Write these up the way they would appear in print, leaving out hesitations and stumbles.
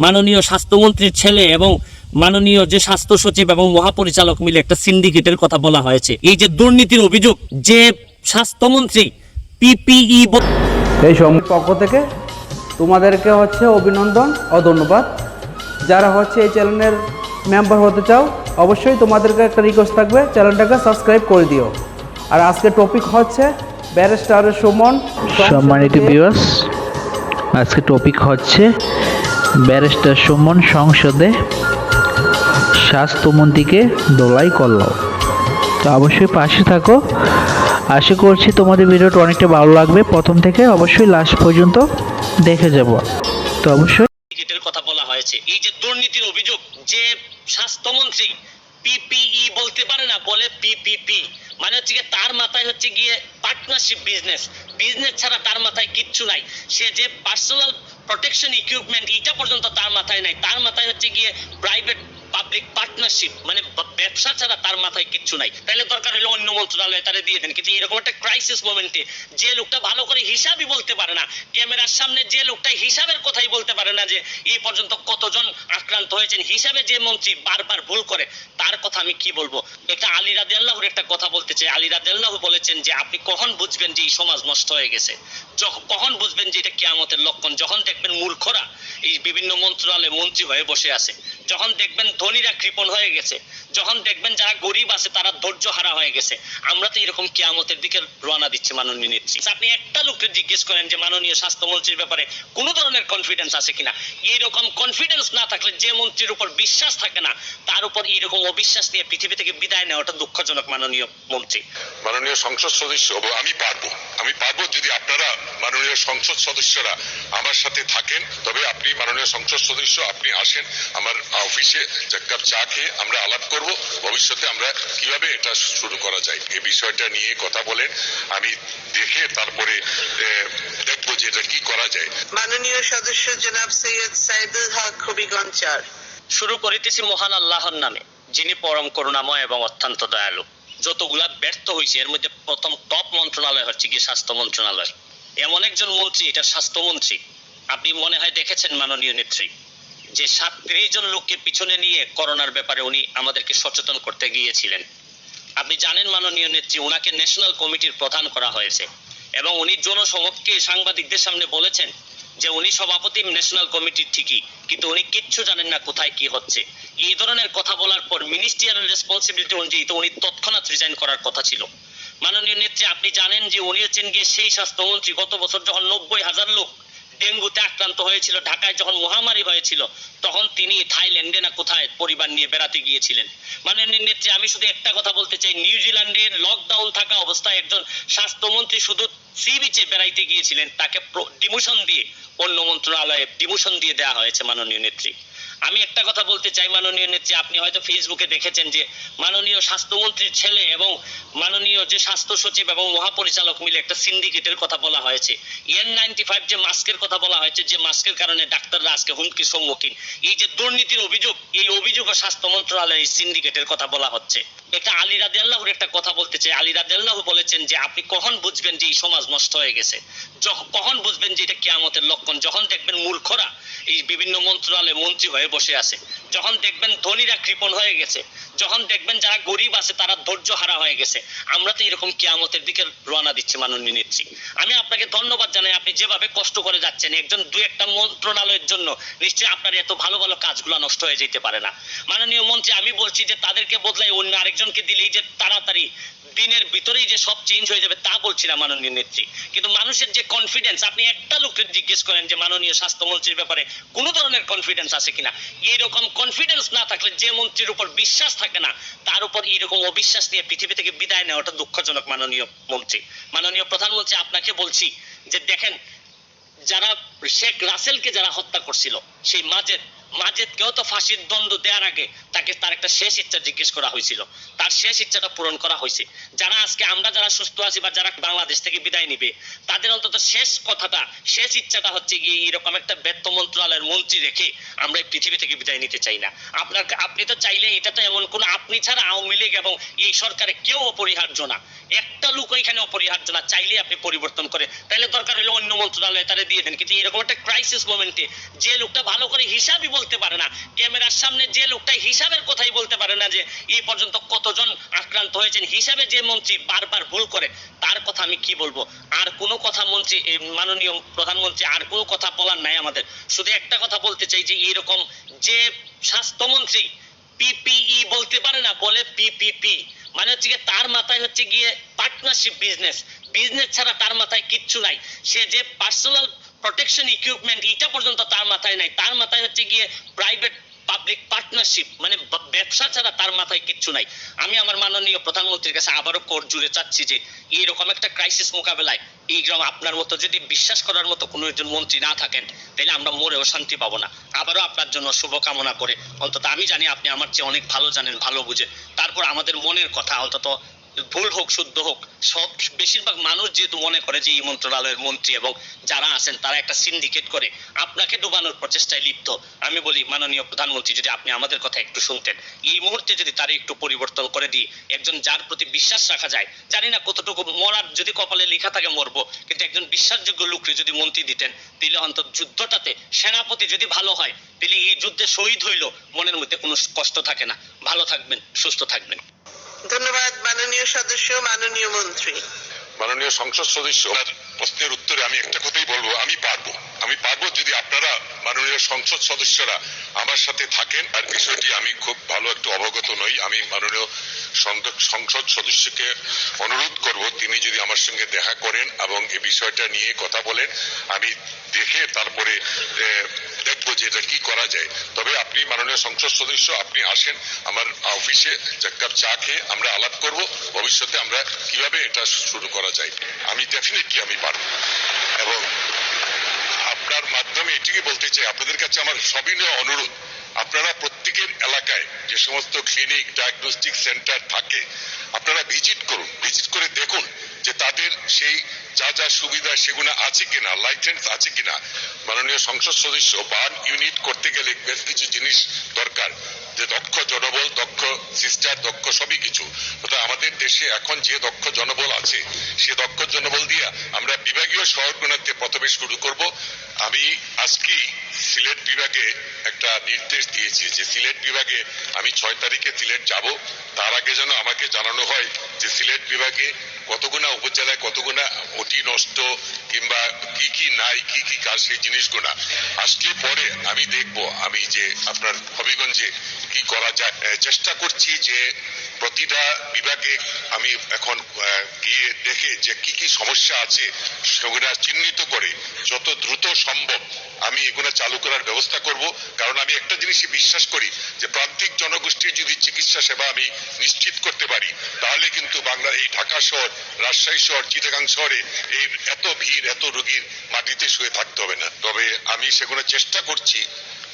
মাননীয় স্বাস্থ্যমন্ত্রীর ছেলে এবং মাননীয় যে স্বাস্থ্য সচিব এবং মহাপরিচালক মিলে একটা সিন্ডিকেটের কথা বলা হয়েছে। এই যে দুর্নীতির অভিযোগ, যে স্বাস্থ্যমন্ত্রী পিপিই এই সমিতির পক্ষ থেকে তোমাদেরকে অভিনন্দন ও ধন্যবাদ। যারা এই চ্যানেলের মেম্বার হতে চাও, অবশ্যই তোমাদেরকে একটা রিকোয়েস্ট থাকবে, চ্যানেলটাকে সাবস্ক্রাইব করে দিও। আর আজকে টপিক ব্যারিস্টার সুমন। সম্মানিত ভিউয়ার্স, আজকে টপিক ব্যারিস্টার সুমন সংসদে স্বাস্থ্যমন্ত্রীকে দোলাই করল। তো অবশ্যই পাশে থাকো, আশা করছি তোমাদের ভিডিওটা অনেকটা ভালো লাগবে। প্রথম থেকে অবশ্যই লাস্ট পর্যন্ত দেখে যাব। তো অবশ্যই কথা বলা হয়েছে। এই যে দুর্নীতির অভিযোগ, যে স্বাস্থ্যমন্ত্রী পিপিই বলতে পারে না, বলে পিপিপি, মানে তার মাথায় গিয়ে পার্টনারশিপ বিজনেস ছাড়া তার মাথায় কিচ্ছু নাই। সে যে পার্সোনাল প্রোটেকশন ইকুইপমেন্ট, এটা পর্যন্ত তার মাথায় নাই। তার মাথায় গিয়ে প্রাইভেট পাবলিক পার্টনারশিপ, মানে ব্যবসা ছাড়া তার মাথায় কিচ্ছু নাই। তাহলে দরকার হলে অন্য মন্ত্রণালয়ে তারা দিয়ে দেন। কিন্তু এরকম একটা ক্রাইসিস মোমেন্টে যে লোকটা ভালো করে হিসাবই বলতে পারে না, ক্যামেরার সামনে যে লোকটা হিসাবের কথাই বলতে পারে না যে এই পর্যন্ত কতজন আক্রান্ত হয়েছেন, হিসাবে যে মন্ত্রী বারবার ভুল করে, তার কথা আমি কি বলবো। একটা আলী রাদিয়াল্লাহুর একটা কথা বলতে চাই। আলী রাদিয়াল্লাহু বলেছেন যে আপনি কখন বুঝবেন যে এই সমাজ নষ্ট হয়ে গেছে, কখন বুঝবেন যে এটা কিয়ামতের লক্ষণ? যখন দেখবেন মূর্খরা এই বিভিন্ন মন্ত্রণালয়ে মন্ত্রী হয়ে বসে আছে, যখন দেখবেন ধনীরা কৃপণ হয়ে গেছে, যখন দেখবেন যারা গরিব আছে তারা ধৈর্য হারা হয়ে গেছে। আমরা তো এরকম কিয়ামতের দিকে রওনা দিচ্ছি মাননীয় নেত্রী। আপনি একটা লোককে জিজ্ঞেস করেন যে মাননীয় স্বাস্থ্যমন্ত্রীর ব্যাপারে কোন ধরনের কনফিডেন্স আছে কিনা। এইরকম কনফিডেন্স না থাকলে, যে মন্ত্রীর উপর বিশ্বাস থাকে না, তার উপর এইরকম অবিশ্বাস নিয়ে পৃথিবী থেকে বিদায় নেওয়াটা দুঃখজনক। মাননীয় মন্ত্রী, মাননীয় সংসদ সদস্য, আমি পারবো যদি আপনারা মাননীয় সংসদ সদস্যরা আমার সাথে থাকেন, তবে আপনি মাননীয় সংসদ সদস্য, আপনি আসেন আমার অফিসে, এক কাপ চা খেয়ে আমরা আলাপ করব ভবিষ্যতে আমরা কিভাবে এটা শুরু করা যায়। এই বিষয়টা নিয়ে কথা বলেন, আমি দেখে তারপরে দেখবো যে এটা কি করা যায়। মাননীয় সদস্য জনাব সৈয়দ সাইদুল হক হবিগঞ্জ। শুরু করিতেছি মহান আল্লাহর নামে, যিনি পরম করুণাময় এবং অত্যন্ত দয়ালু। যতগুলা ব্যর্থ হয়েছে এর মধ্যে প্রথম টপ মন্ত্রণালয় কি স্বাস্থ্য মন্ত্রণালয়। এমন একজন মন্ত্রী, এটা স্বাস্থ্যমন্ত্রী, আপনি মনে হয় দেখেছেন মাননীয় নেত্রী, যে 37 জন লোককে পিছনে নিয়ে করোনার ব্যাপারে উনি আমাদেরকে সচেতন করতে গিয়েছিলেন। আপনি জানেন মাননীয় নেত্রী, ওনাকে ন্যাশনাল কমিটির প্রধান করা হয়েছে এবং উনি জনসমক্ষে সাংবাদিকদের সামনে বলেছেন যে উনি সভাপতি ন্যাশনাল কমিটির ঠিকই, কিন্তু উনি কিচ্ছু জানেন না কোথায় কি হচ্ছে। এই ধরনের কথা বলার পর মিনিস্ট্রিয়াল রেসপন্সিবিলিটি অনুযায়ী তো উনি তৎক্ষণাৎ রিজাইন করার কথা ছিল। মাননীয় নেত্রী, আপনি জানেন যে উনি গিয়ে সেই স্বাস্থ্যমন্ত্রী গত বছর যখন 90,000 লোক ডেঙ্গুতে আক্রান্ত হয়েছিল, ঢাকায় যখন মহামারী হয়েছিল, তখন তিনি থাইল্যান্ডে না কোথায় পরিবার নিয়ে বেড়াতে গিয়েছিলেন। মাননীয় নেত্রী, আমি শুধু একটা কথা বলতে চাই, নিউজিল্যান্ডের লকডাউন থাকা অবস্থায় একজন স্বাস্থ্যমন্ত্রী শুধু সি বিচে বেড়াইতে গিয়েছিলেন, তাকে ডিমোশন দিয়ে অন্য মন্ত্রণালয়ে ডিমোশন দিয়ে দেওয়া হয়েছে। মাননীয় নেত্রী, আমি একটা কথা বলতে চাই মাননীয় নেত্রী, আপনি হয়তো ফেসবুকে দেখেছেন যে মাননীয় স্বাস্থ্যমন্ত্রীর ছেলে এবং মাননীয় যে স্বাস্থ্য সচিব এবং মহাপরিচালক মিলে একটা সিন্ডিকেটের কথা বলা হয়েছে। N95 যে মাস্কের কথা বলা হয়েছে, যে মাস্কের কারণে ডাক্তাররা আজকে হুমকির সম্মুখীন। এই যে দুর্নীতির অভিযোগ, এই অভিযোগ স্বাস্থ্য মন্ত্রণালয়ের সিন্ডিকেটের কথা বলা হচ্ছে। একটা আলী রাদিয়াল্লাহুর একটা কথা বলতে চাই। আলী রাদিয়াল্লাহু বলেছেন যে আপনি কখন বুঝবেন যে এই সমাজ নষ্ট হয়ে গেছে, কখন বুঝবেন যে এটা কিয়ামতের লক্ষণ? যখন দেখবেন মূর্খরা এই বিভিন্ন মন্ত্রণালয়ে মন্ত্রী হয়ে বসে আছে, যখন দেখবেন ধনীরা কৃপণ হয়ে গেছে, যখন দেখবেন যারা গরিব আছে তারা ধৈর্য হারা হয়ে গেছে। আমরা তো এরকম কিয়ামতের দিকে রওনা দিচ্ছি মাননীয় নেত্রী। আমি আপনাকে ধন্যবাদ জানাই, আপনি যেভাবে কষ্ট করে যাচ্ছেন একজন দুই একটা মন্ত্রণালয়ের জন্য, নিশ্চয়ই আপনার এত ভালো ভালো কাজগুলো নষ্ট হয়ে যেতে পারে না। মাননীয় মন্ত্রী, আমি বলছি যে তাদেরকে বদলাই অন্য আরেকজনকে দিলেই যে তাড়াতাড়ি দিনের ভিতরেই যে সব চেঞ্জ হয়ে যাবে তা বলছি না মাননীয় নেত্রী, কিন্তু মানুষের যে কনফিডেন্স, আপনি একটা লোককে জিজ্ঞেস করেন যে মাননীয় স্বাস্থ্যমন্ত্রীর ব্যাপারে কোন ধরনের কনফিডেন্স আছে কিনা। এইরকম কনফিডেন্স না থাকলে, যে মন্ত্রীর উপর বিশ্বাস থাকে না, তার উপর এইরকম অবিশ্বাস নিয়ে পৃথিবী থেকে বিদায় নেওয়াটা দুঃখজনক। মাননীয় মন্ত্রী, মাননীয় প্রধানমন্ত্রী, আপনাকে বলছি যে দেখেন, যারা শেখ রাসেলকে যারা হত্যা করছিল, সেই মাজেদকেও তো ফাঁসির দণ্ড দেওয়ার আগে তাকে তার একটা শেষ ইচ্ছা জিজ্ঞেস করা হয়েছিল, তার শেষ ইচ্ছাটা পূরণ করা হয়েছে। যারা আজকে আমরা যারা সুস্থ আছি বা যারা বাংলাদেশ থেকে বিদায় নিবে, তাদের অন্তত শেষ কথাটা, শেষ ইচ্ছাটা হচ্ছে গিয়ে এরকম একটা ব্যর্থ মন্ত্রণালয়ের মন্ত্রী রেখে আমরা এই পৃথিবী থেকে বিদায় নিতে চাই না। আপনি তো চাইলে, এটা তো এমন কোন আপনি ছাড়া আওয়ামী লীগ এবং এই সরকারে কেউ অপরিহার্য না, একটা লোক এখানে অপরিহার্য না, চাইলে আপনি পরিবর্তন করে, তাহলে দরকার হলে অন্য মন্ত্রণালয়ে তারা দিয়ে দেন। কিন্তু এরকম একটা ক্রাইসিস মোমেন্টে যে লোকটা ভালো করে হিসাবই বলতে পারে না, ক্যামেরার সামনে যে লোকটা হিসাবের কথাই বলতে পারে না যে এই পর্যন্ত কতজন আক্রান্ত হয়েছেন, হিসাবে যে মন্ত্রী বারবার ভুল করে, তার কথা আমি কি বলবো? আর কোনো কথা মন্ত্রী, মাননীয় প্রধানমন্ত্রী, আর কোনো কথা বলার নাই আমাদের। শুধু একটা কথা বলতে চাই যে এরকম যে স্বাস্থ্যমন্ত্রী পিপিই বলতে পারে না, বলে পিপিপি, মানে হচ্ছে গিয়ে তার মাথায় হচ্ছে গিয়ে পার্টনারশিপ বিজনেস, বিজনেস ছাড়া তার মাথায় কিচ্ছু নাই। সে যে পার্সোনাল প্রোটেকশন ইকুইপমেন্ট, এটা পর্যন্ত তার মাথায় নাই। তার মাথায় হচ্ছে গিয়ে প্রাইভেট পাবলিক পার্টনারশিপ, মানে ব্যবসা ছাড়া তার মাথায় কিচ্ছু নাই। আমি আমার মাননীয় প্রধানমন্ত্রীর কাছে আবারও কোর্ট জুড়ে চাচ্ছি যে এইরকম একটা ক্রাইসিস মোকাবেলায় এইরকম আপনার মতো যদি বিশ্বাস করার মতো কোনো একজন মন্ত্রী না থাকেন, তাহলে আমরা মরেও শান্তি পাবো না। আবারও আপনার জন্য শুভকামনা করে, অন্তত আমি জানি আপনি আমার চেয়ে অনেক ভালো জানেন, ভালো বুঝেন, তারপর আমাদের মনের কথা, অন্তত ভুল হোক শুদ্ধ হোক, সব বেশিরভাগ মানুষ যেহেতু মনে করে যে এই মন্ত্রণালয়ের মন্ত্রী এবং যারা আছেন তারা একটা সিন্ডিকেট করে আপনাকে ডুবানোর প্রচেষ্টায় লিপ্ত। আমি বলি মাননীয় প্রধানমন্ত্রী, যদি আপনি আমাদের কথা একটু শুনতেন, এই মুহূর্তে যদি তার একটু পরিবর্তন করে দিই, একজন যার প্রতি বিশ্বাস রাখা যায়, জানি না কতটুকু মরার যদি কপালে লেখা থাকে মরবো, কিন্তু একজন বিশ্বাসযোগ্য লোককে যদি মন্ত্রী দিতেন, তাহলে অন্তত যুদ্ধটাতে সেনাপতি যদি ভালো হয়, তাহলে এই যুদ্ধে শহীদ হইল মনের মধ্যে কোনো কষ্ট থাকে না। ভালো থাকবেন, সুস্থ থাকবেন। ধন্যবাদ মাননীয় সদস্য, মাননীয় মন্ত্রী। মাননীয় সংসদ সদস্য, আপনার প্রশ্নের উত্তরে আমি একটা কথাই বলবো, আমি পারবো যদি আপনারা মাননীয় সংসদ সদস্যরা আমার সাথে থাকেন। আর বিষয়টি আমি খুব ভালো একটু অবগত নই, আমি মাননীয় সংসদ সদস্যকে অনুরোধ করব তিনি যদি আমার সঙ্গে দেখা করেন এবং এই বিষয়টা নিয়ে কথা বলেন, আমি দেখে তারপরে দেখবো যে এটা কি করা যায়। তবে আপনি মাননীয় সংসদ সদস্য, আপনি আসেন আমার অফিসে, এক কাপ চা খেয়ে আমরা আলাপ করব ভবিষ্যতে আমরা কিভাবে এটা শুরু করা যায়। আমি ডেফিনেটলি আমি পারবো। এবং আপনার মাধ্যমে এটিকে বলতে চাই, আপনাদের কাছে আমার সবিনয় অনুরোধ, আপনারা প্রত্যেকের এলাকায় যে সমস্ত ক্লিনিক, ডায়াগনস্টিক সেন্টার থাকে, আপনারা ভিজিট করুন, ভিজিট করে দেখুন যে তাদের সেই যা যা সুবিধা সেগুলো আছে কিনা, লাইসেন্স আছে কিনা। মাননীয় সংসদ সদস্য, বার্ন ইউনিট করতে গেলে বেশ কিছু জিনিস দরকার, যে দক্ষ জনবল, দক্ষ সিস্টার, দক্ষ সবই কিছু। আমাদের দেশে এখন যে দক্ষ জনবল আছে, সে দক্ষ জনবল দিয়ে আমরা বিভাগীয় শহরগুলোতে প্রথমে শুরু করব। আমি আজকেই সিলেট বিভাগে একটা নির্দেশ দিয়েছি যে সিলেট বিভাগে আমি 6 তারিখে সিলেট যাব, তার আগে যেন আমাকে জানানো হয় যে সিলেট বিভাগে কতগুনা উপজেলায় কতগুনা ওটি নষ্ট কিংবা কি কি নাই, কি কি কাজ, সেই জিনিসগুলা আসলে পরে আমি দেখব আমি যে আপনার হবিগঞ্জে কি করা যায়। চেষ্টা করছি যে প্রতিটা বিভাগে আমি এখন গিয়ে দেখে যে কি কি সমস্যা আছে সেগুলা চিহ্নিত করে যত দ্রুত সম্ভব আমি এগুলো চালু করার ব্যবস্থা করব। কারণ আমি একটা জিনিসই বিশ্বাস করি যে প্রান্তিক জনগোষ্ঠীর যদি চিকিৎসা সেবা আমি নিশ্চিত করতে পারি, তাহলে কিন্তু বাংলার এই ঢাকা শহর, রাজশাহী শহর, চিটাগাং শহরে এই এত ভিড়, এত রোগীর মাটিতে শুয়ে থাকতে হবে না। তবে আমি সেগুলো চেষ্টা করছি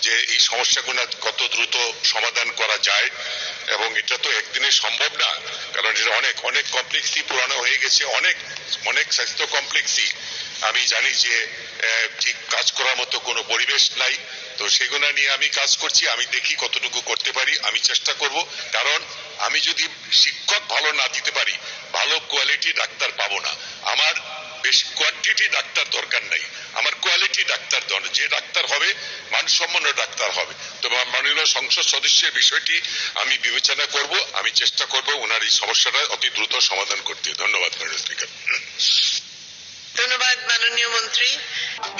যে এই সমস্যাগুলো কত দ্রুত সমাধান করা যায়। এবং এটা তো একদিনে সম্ভব না, কারণ এটা অনেক অনেক কমপ্লেক্সই পুরানো হয়ে গেছে, অনেক অনেক স্বাস্থ্য কমপ্লেক্সই আমি জানি যে ঠিক কাজ করার মতো কোনো পরিবেশ নাই। তো সেগুলো নিয়ে আমি কাজ করছি, আমি দেখি কতটুকু করতে পারি, আমি চেষ্টা করব। কারণ আমি যদি শিক্ষক ভালো না দিতে পারি, ভালো কোয়ালিটি ডাক্তার পাবো না। আমার বেশ কোয়ান্টিটি ডাক্তার দরকার নাই, আমার কোয়ালিটি ডাক্তার দরকার। যে ডাক্তার হবে মানসম্পন্ন ডাক্তার হবে। তো মাননীয় সংসদ সদস্যের বিষয়টি আমি বিবেচনা করব, আমি চেষ্টা করব ওনার এই সমস্যাটা অতি দ্রুত সমাধান করতে। ধন্যবাদ মাননীয় স্পিকার। ধন্যবাদ মাননীয় মন্ত্রী।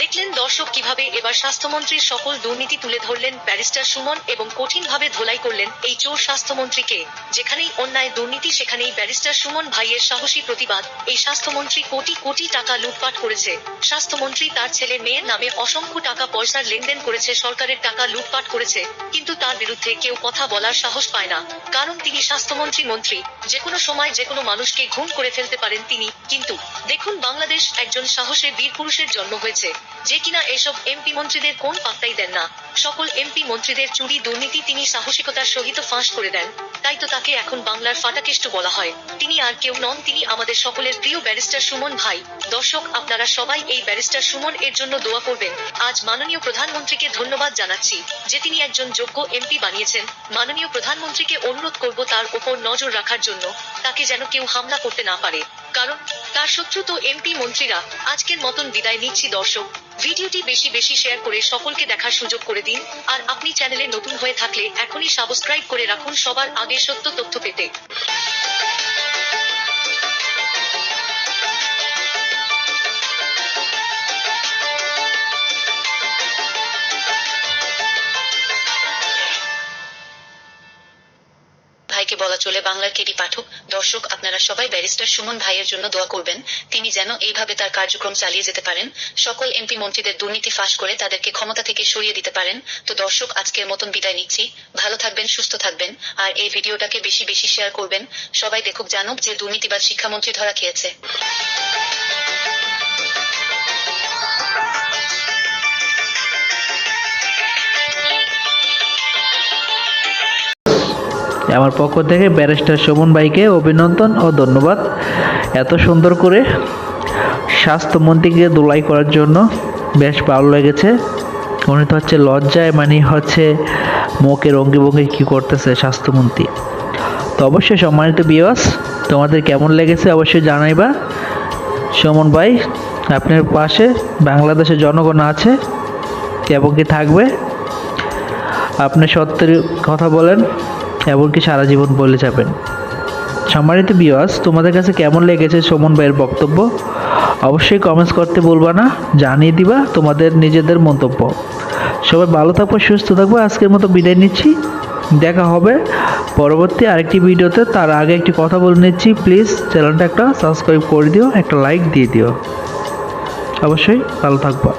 দেখলেন দর্শক কিভাবে এবার স্বাস্থ্যমন্ত্রীর সকল দুর্নীতি তুলে ধরলেন ব্যারিস্টার সুমন এবং কঠিনভাবে ধোলাই করলেন এই চোর স্বাস্থ্যমন্ত্রীকে। যেখানেই অন্যায় দুর্নীতি সেখানেই ব্যারিস্টার সুমন ভাইয়ের সাহসী প্রতিবাদ। এই স্বাস্থ্যমন্ত্রী কোটি কোটি টাকা লুটপাট করেছে। স্বাস্থ্যমন্ত্রী তার ছেলে মেয়ের নামে অসংখ্য টাকা পয়সার লেনদেন করেছে, সরকারের টাকা লুটপাট করেছে, কিন্তু তার বিরুদ্ধে কেউ কথা বলার সাহস পায় না। কারণ তিনি স্বাস্থ্যমন্ত্রী, মন্ত্রী, যে কোনো সময় যে কোনো মানুষকে ঘুম করে ফেলতে পারেন তিনি। কিন্তু দেখুন বাংলাদেশ একজন সাহসী বীর পুরুষের জন্ম হয়েছে, যে কিনা এসব এমপি মন্ত্রীদের কোন পাত্তাই দেন না। সকল এমপি মন্ত্রীদের চুরি দুর্নীতি তিনি সাহসিকতার সহিত ফাঁস করে দেন। তাই তো তাকে এখন বাংলার ফাটাকেষ্ট বলা হয়। তিনি আর কেউ নন, তিনি আমাদের সকলের প্রিয় ব্যারিস্টার সুমন ভাই। দর্শক, আপনারা সবাই এই ব্যারিস্টার সুমন এর জন্য দোয়া করবেন। আজ মাননীয় প্রধানমন্ত্রীকে ধন্যবাদ জানাচ্ছি যে তিনি একজন যোগ্য এমপি বানিয়েছেন। মাননীয় প্রধানমন্ত্রীকে অনুরোধ করব তার উপর নজর রাখার জন্য, তাকে যেন কেউ হামলা করতে না পারে, কারণ তার শত্রু তো এমপি মন্ত্রীরা। আজকের মতন বিদায় নিচ্ছি দর্শক। ভিডিওটি বেশি বেশি শেয়ার করে সকলকে দেখার সুযোগ করে দিন। আর আপনি চ্যানেলে নতুন হয়ে থাকলে এখনই সাবস্ক্রাইব করে রাখুন সবার আগে সত্য তথ্য পেতে। ভাইকে বলা চলে বাংলার কেডি পাঠক। দর্শক, আপনারা সবাই ব্যারিস্টার সুমন ভাইয়ের জন্য দোয়া করবেন, তিনি যেন এইভাবে তার কার্যক্রম চালিয়ে যেতে পারেন, সকল এমপি মন্ত্রীদের দুর্নীতি ফাঁস করে তাদেরকে ক্ষমতা থেকে সরিয়ে দিতে পারেন। তো দর্শক, আজকের মতন বিদায় নিচ্ছি। ভালো থাকবেন, সুস্থ থাকবেন, আর এই ভিডিওটাকে বেশি বেশি শেয়ার করবেন। সবাই দেখুক, জানুক যে দুর্নীতিবাদ শিক্ষামন্ত্রী ধরা খেয়েছে। আমার পক্ষ থেকে ব্যারিস্টার সুমন ভাইকে অভিনন্দন ও ধন্যবাদ। এত সুন্দর করে স্বাস্থ্যমন্ত্রীকে ধোলাই করার জন্য বেশ ভালো লেগেছে। উনি তো হচ্ছে লজ্জায় হচ্ছে মুখের অঙ্গি ভঙ্গি কী করতেছে স্বাস্থ্যমন্ত্রী। তো অবশ্যই সম্মানিত ভিউয়ার্স, তোমাদের কেমন লেগেছে অবশ্যই জানাইবা। সুমন ভাই, আপনার পাশে বাংলাদেশের জনগণ আছে এবং কি থাকবে। আপনি সত্যের কথা বলেন, এমনকি সারা জীবন বলে যাবেন। সম্মানিত ভিউয়ার্স, তোমাদের কাছে কেমন লেগেছে সুমন ভাইয়ের বক্তব্য অবশ্যই কমেন্টস করতে ভুলবা না, জানিয়ে দিবা তোমাদের নিজেদের মন্তব্য। সবাই ভালো থাকবো, সুস্থ থাকবো। আজকের মতো বিদায় নিচ্ছি, দেখা হবে পরবর্তী আরেকটি ভিডিওতে। তার আগে একটি কথা বলে নিচ্ছি, প্লিজ চ্যানেলটা একটা সাবস্ক্রাইব করে দিও, একটা লাইক দিয়ে দিও। অবশ্যই ভালো থাকবা।